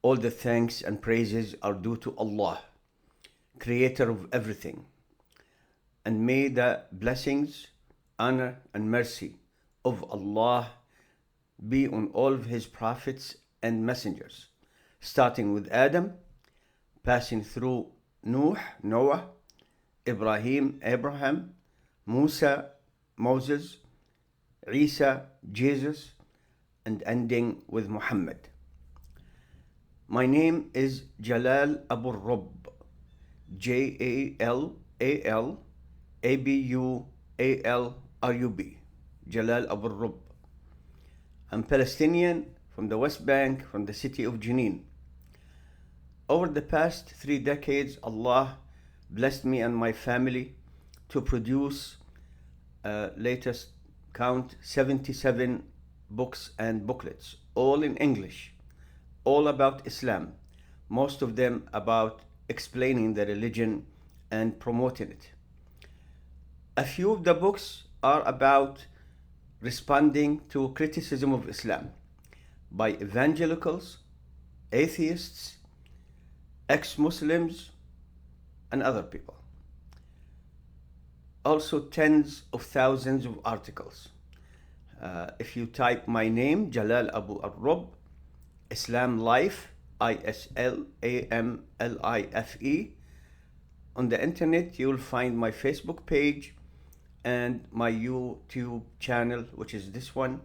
All the thanks and praises are due to Allah, creator of everything. And may the blessings, honor, and mercy of Allah be on all of His prophets and messengers, starting with Adam, passing through Noah, Ibrahim, Abraham, Musa, Moses, Isa, Jesus, and ending with Muhammad. My name is Jalal Abu Rub, Jalal Jalal Abu Rub. I'm Palestinian from the West Bank, from the city of Jenin. Over the past 3 decades, Allah blessed me and my family to produce, latest count, 77 books and booklets, all in English, all about Islam, most of them about explaining the religion and promoting it. A few of the books are about responding to criticism of Islam by evangelicals, atheists, ex-Muslims, and other people. Also tens of thousands of articles. If you type my name, Jalal Abu Arrub, Islam Life, ISLAMLIFE, on the internet, you'll find my Facebook page and my YouTube channel, which is this one.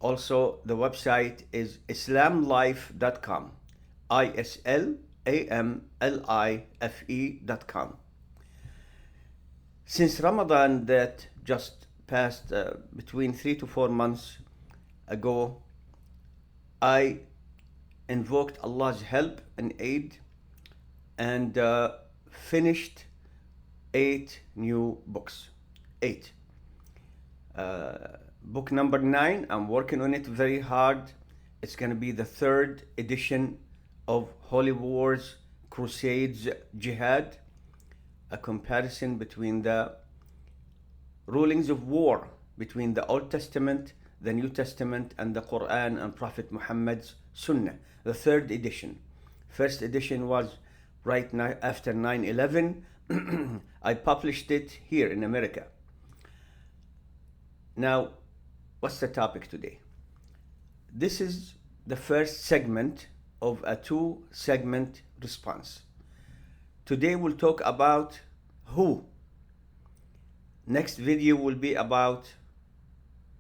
Also, the website is islamlife.com, ISLAMLIFE.com. Since Ramadan that just passed, between 3 to 4 months ago, I invoked Allah's help and aid and finished 8 new books. 8. Book number 9, I'm working on it very hard. It's going to be the 3rd edition of Holy Wars, Crusades, Jihad, a comparison between the rulings of war between the Old Testament, the New Testament, and the Quran and Prophet Muhammad's Sunnah, the 3rd edition. First edition was right now after 9/11. I published it here in America. Now, what's the topic today? This is the first segment of a 2-segment response. Today we'll talk about who. Next video will be about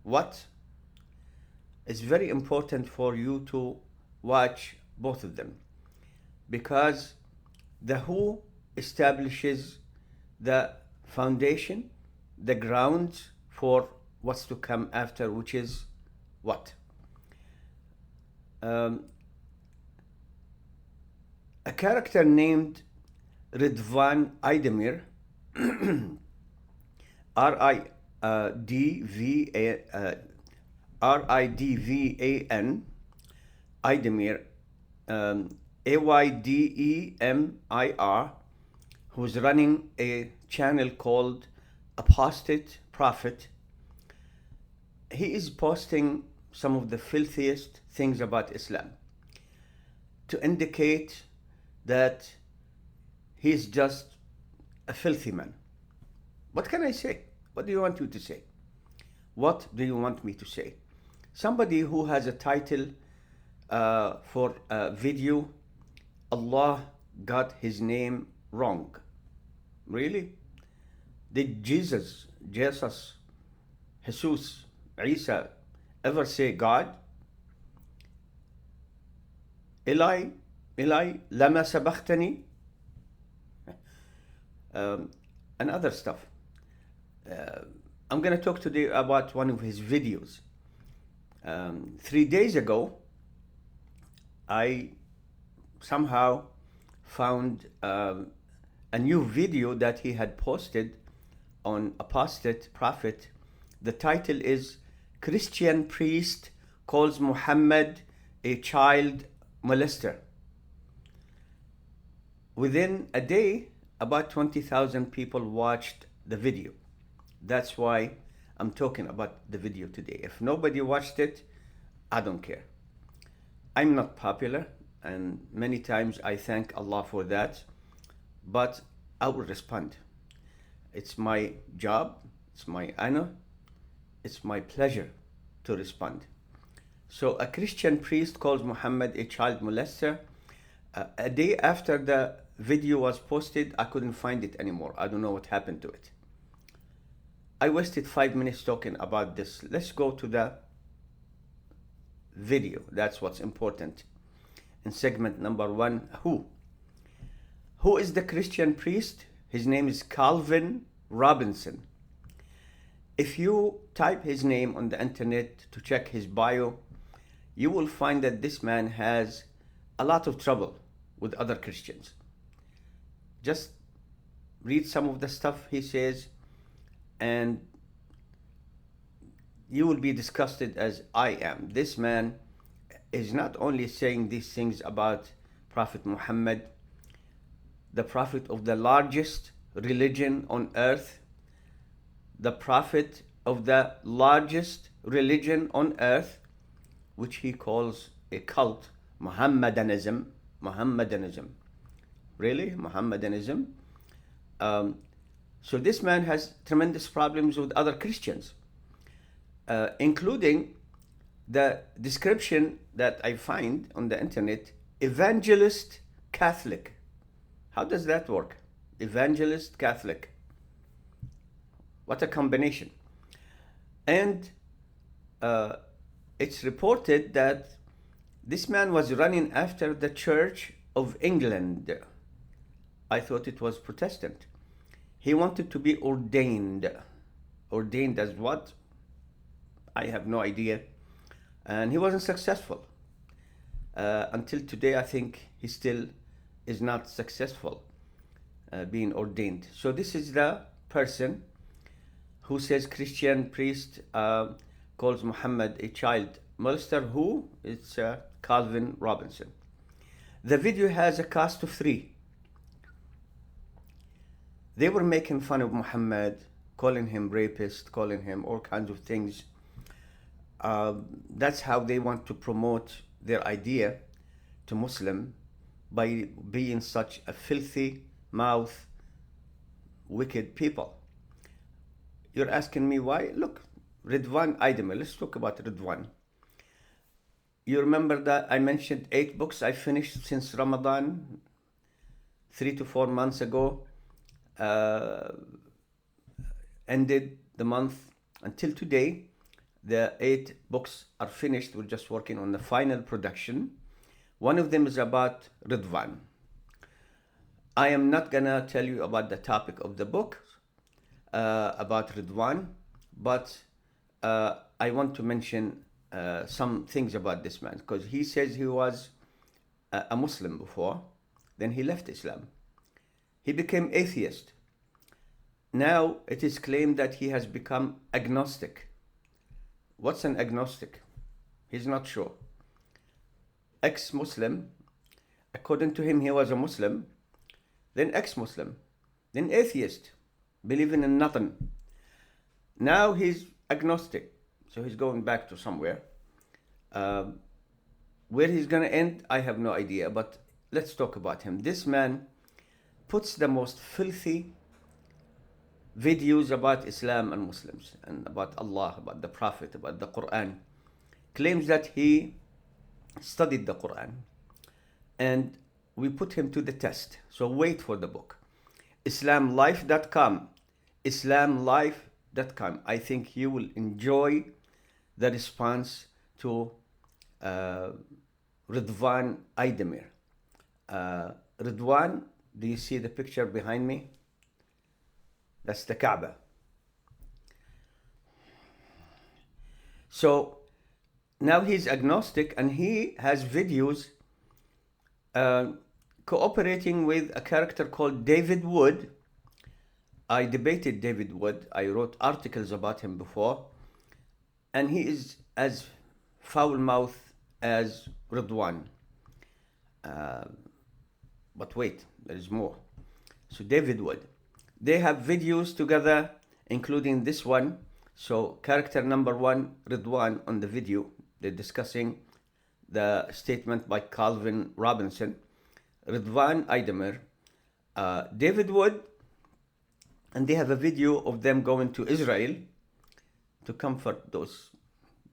what. It's very important for you to watch both of them, because the who establishes the foundation, the grounds for what's to come after, which is what. A character named Ridvan Aydemir, Ridvan, Aydemir, Aydemir, who's running a channel called Apostate Prophet. He is posting some of the filthiest things about Islam to indicate that he's just a filthy man. What can I say? What do you want you to say? What do you want me to say? Somebody who has a title for a video, Allah got his name wrong. Really? Did Jesus, Isa ever say God? Eli, lama sabachthani? And other stuff. I'm going to talk today about one of his videos. 3 days ago, I somehow found a new video that he had posted on Apostate Prophet. The title is Christian Priest Calls Muhammad a Child Molester. Within a day, about 20,000 people watched the video. That's why I'm talking about the video today. If nobody watched it, I don't care. I'm not popular. and many times I thank Allah for that, but I will respond. It's my job, it's my honor, it's my pleasure to respond. So a Christian priest calls Muhammad a child molester. A day after the video was posted, I couldn't find it anymore. I don't know what happened to it. I wasted 5 minutes talking about this. Let's go to the video. That's what's important. In segment number 1, Who is the Christian priest? His name is Calvin Robinson. If you type his name on the internet to check his bio, you will find that this man has a lot of trouble with other Christians. Just read some of the stuff he says, and you will be disgusted as I am. This man is not only saying these things about Prophet Muhammad, the prophet of the largest religion on earth, the prophet of the largest religion on earth, which he calls a cult, Mohammedanism. Really? Mohammedanism? So this man has tremendous problems with other Christians, including the description that I find on the internet, evangelist Catholic. How does that work? Evangelist Catholic. What a combination. And it's reported that this man was running after the Church of England. I thought it was Protestant. He wanted to be ordained. Ordained as what? I have no idea. And he wasn't successful. Until today, I think he still is not successful being ordained. So this is the person who says Christian priest calls Muhammad a child molester. Who? It's Calvin Robinson. The video has a cast of 3. They were making fun of Muhammad, calling him rapist, calling him all kinds of things. That's how they want to promote their idea to Muslim, by being such a filthy mouth, wicked people. You're asking me why? Look, Ridwan Aydemir. Let's talk about Ridwan. You remember that I mentioned 8 books I finished since Ramadan, 3 to 4 months ago. Ended the month. Until today, the 8 books are finished. We're just working on the final production. One of them is about Ridwan. I am not gonna tell you about the topic of the book about Ridwan, but I want to mention some things about this man, because he says he was a Muslim before, then he left Islam. He became atheist. Now it is claimed that he has become agnostic. What's an agnostic? He's not sure. Ex-Muslim, according to him, he was a Muslim, then ex-Muslim, then atheist, believing in nothing. Now he's agnostic, so he's going back to somewhere. Where he's gonna end, I have no idea, but let's talk about him. This man puts the most filthy videos about Islam and Muslims, and about Allah, about the Prophet, about the Quran. Claims that he studied the Quran, and we put him to the test. So wait for the book. Islamlife.com. Islamlife.com. I think you will enjoy the response to Ridwan Aydemir. Ridwan, do you see the picture behind me? That's the Kaaba. So now he's agnostic, and he has videos cooperating with a character called David Wood. I debated David Wood. I wrote articles about him before. And he is as foul-mouthed as Ridwan. But wait, there is more. So David Wood. They have videos together, including this one. So character number 1, Ridwan, on the video, they're discussing the statement by Calvin Robinson, Ridwan Idemir, David Wood, and they have a video of them going to Israel to comfort those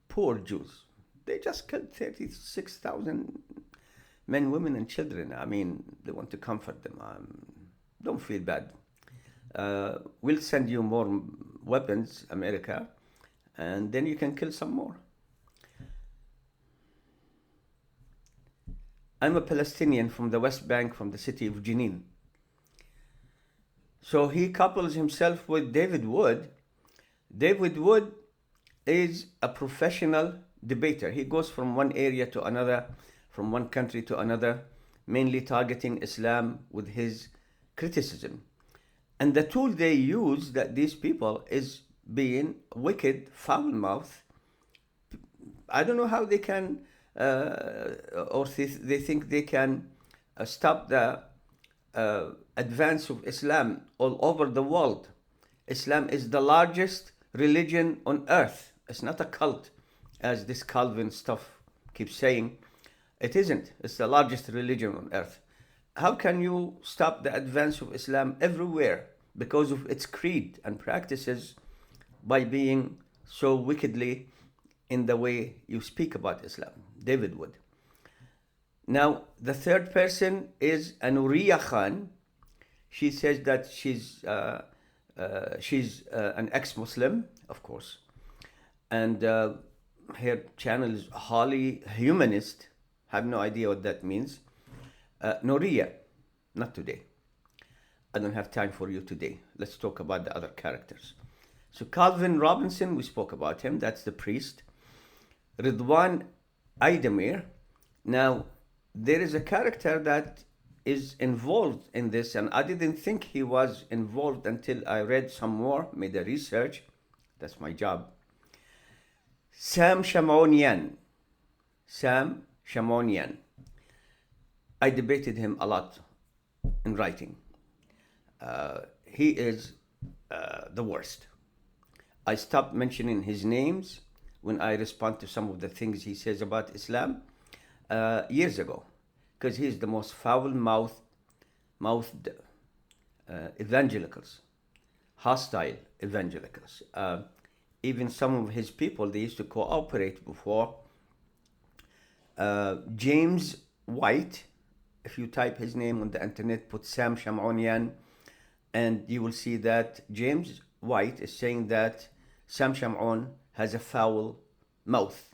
poor Jews. They just killed 36,000 men, women, and children. I mean, they want to comfort them. Don't feel bad. We'll send you more weapons, America, and then you can kill some more. I'm a Palestinian from the West Bank, from the city of Jenin. So he couples himself with David Wood. David Wood is a professional debater. He goes from one area to another, from one country to another, mainly targeting Islam with his criticism. And the tool they use, that these people, is being wicked, foul-mouthed. I don't know how they can, or they think they can stop the advance of Islam all over the world. Islam is the largest religion on earth. It's not a cult, as this Calvin stuff keeps saying. It isn't. It's the largest religion on earth. How can you stop the advance of Islam everywhere because of its creed and practices by being so wickedly in the way you speak about Islam? David Wood. Now, the third person is Nuriya Khan. She says that she's an ex-Muslim, of course, and her channel is wholly humanist. Have no idea what that means. Nuriya, not today. I don't have time for you today. Let's talk about the other characters. So Calvin Robinson, we spoke about him. That's the priest. Ridwan Idemir. Now, there is a character that is involved in this, and I didn't think he was involved until I read some more, made a research. That's my job. Sam Shamonian. Sam Shamonian. I debated him a lot in writing. He is the worst. I stopped mentioning his names when I respond to some of the things he says about Islam years ago, because he's the most foul-mouthed evangelicals, hostile evangelicals. Even some of his people, they used to cooperate before. James White, if you type his name on the internet, put Sam Shamonian, and you will see that James White is saying that Sam Shamon has a foul mouth.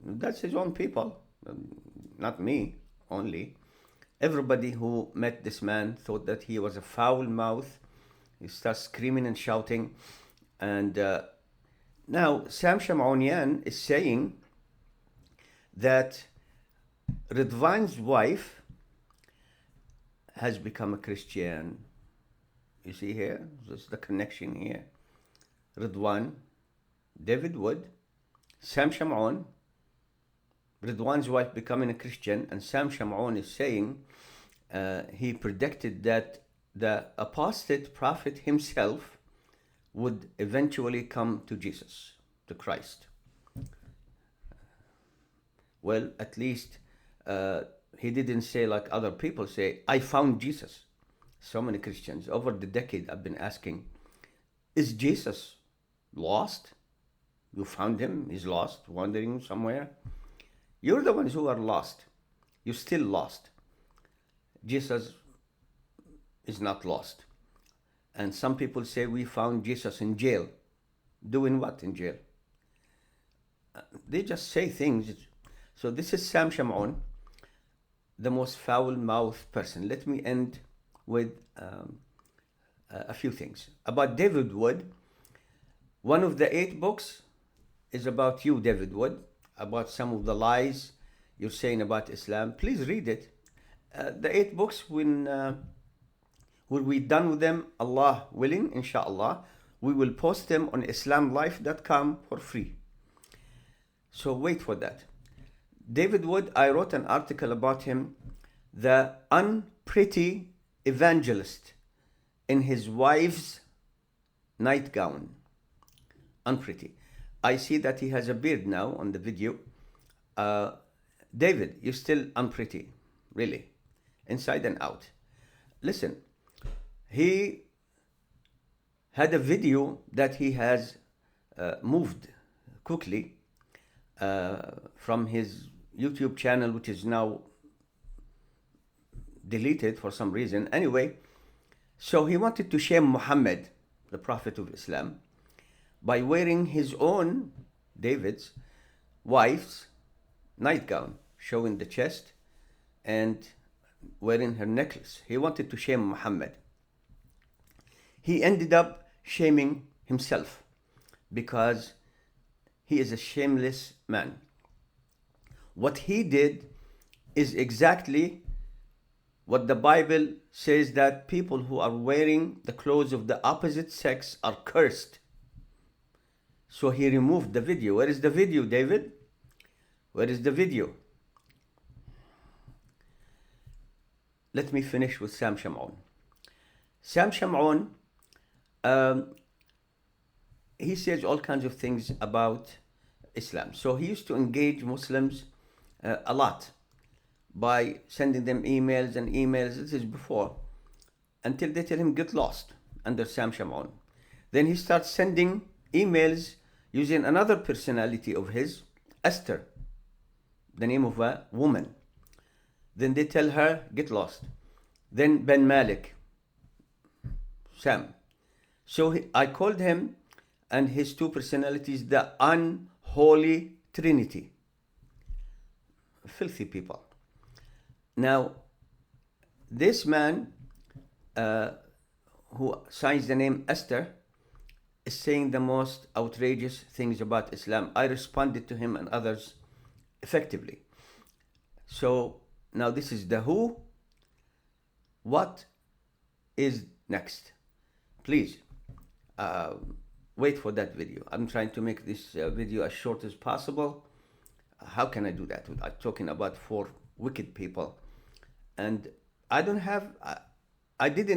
That's his own people, not me only. Everybody who met this man thought that he was a foul mouth. He starts screaming and shouting. And now Sam Shamonian is saying that Ridwan's wife has become a Christian. You see here, this is the connection here. Ridwan, David Wood, Sam Shamon, Ridwan's wife becoming a Christian, and Sam Shamon is saying he predicted that the apostate prophet himself would eventually come to Jesus, to Christ. Well, at least he didn't say like other people say, I found Jesus. So many Christians over the decade I've been asking, is Jesus lost? You found him, he's lost, wandering somewhere. You're the ones who are lost. You're still lost. Jesus is not lost. And some people say we found Jesus in jail. Doing what in jail? They just say things. So this is Sam Shamon, the most foul-mouthed person. Let me end with a few things. About David Wood, one of the 8 books is about you, David Wood, about some of the lies you're saying about Islam. Please read it. The 8 books, when we're done with them, Allah willing, inshallah, we will post them on islamlife.com for free. So wait for that. David Wood, I wrote an article about him, the unpretty evangelist in his wife's nightgown. Unpretty. I see that he has a beard now on the video. David, you're still unpretty, really, inside and out. Listen, he had a video that he has moved quickly from his YouTube channel, which is now deleted for some reason. Anyway, so he wanted to shame Muhammad, the Prophet of Islam, by wearing his own, David's, wife's nightgown, showing the chest and wearing her necklace. He wanted to shame Muhammad. He ended up shaming himself because he is a shameless man. What he did is exactly what the Bible says, that people who are wearing the clothes of the opposite sex are cursed. So he removed the video. Where is the video, David? Where is the video? Let me finish with Sam Shamoun. Sam Shamoun, he says all kinds of things about Islam. So he used to engage Muslims a lot by sending them emails and emails. This is before, until they tell him get lost under Sam Shamoun. Then he starts sending emails using another personality of his, Esther, the name of a woman. Then they tell her get lost. Then Ben Malik, Sam. So I called him and his two personalities the unholy trinity. Filthy people. Now, this man who signs the name Esther is saying the most outrageous things about Islam. I responded to him and others effectively. So now this is the who. What is next? Please wait for that video. I'm trying to make this video as short as possible. How can I do that without talking about 4 wicked people? And I didn't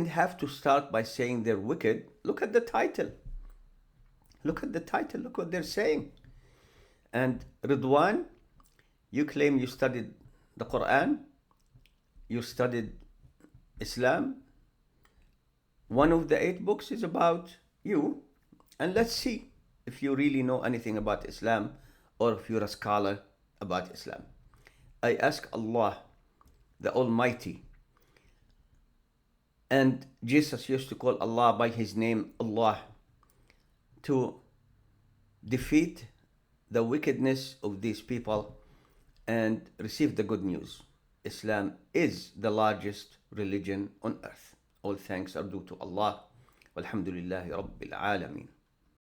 have to start by saying they're wicked. Look at the title. Look at the title. Look what they're saying. And Ridwan, you claim you studied the Quran. You studied Islam. One of the 8 books is about you. And let's see if you really know anything about Islam or if you're a scholar about Islam. I ask Allah, the Almighty, and Jesus used to call Allah by his name, Allah, to defeat the wickedness of these people and receive the good news. Islam is the largest religion on earth. All thanks are due to Allah. Walhamdulillahi Rabbil Alameen.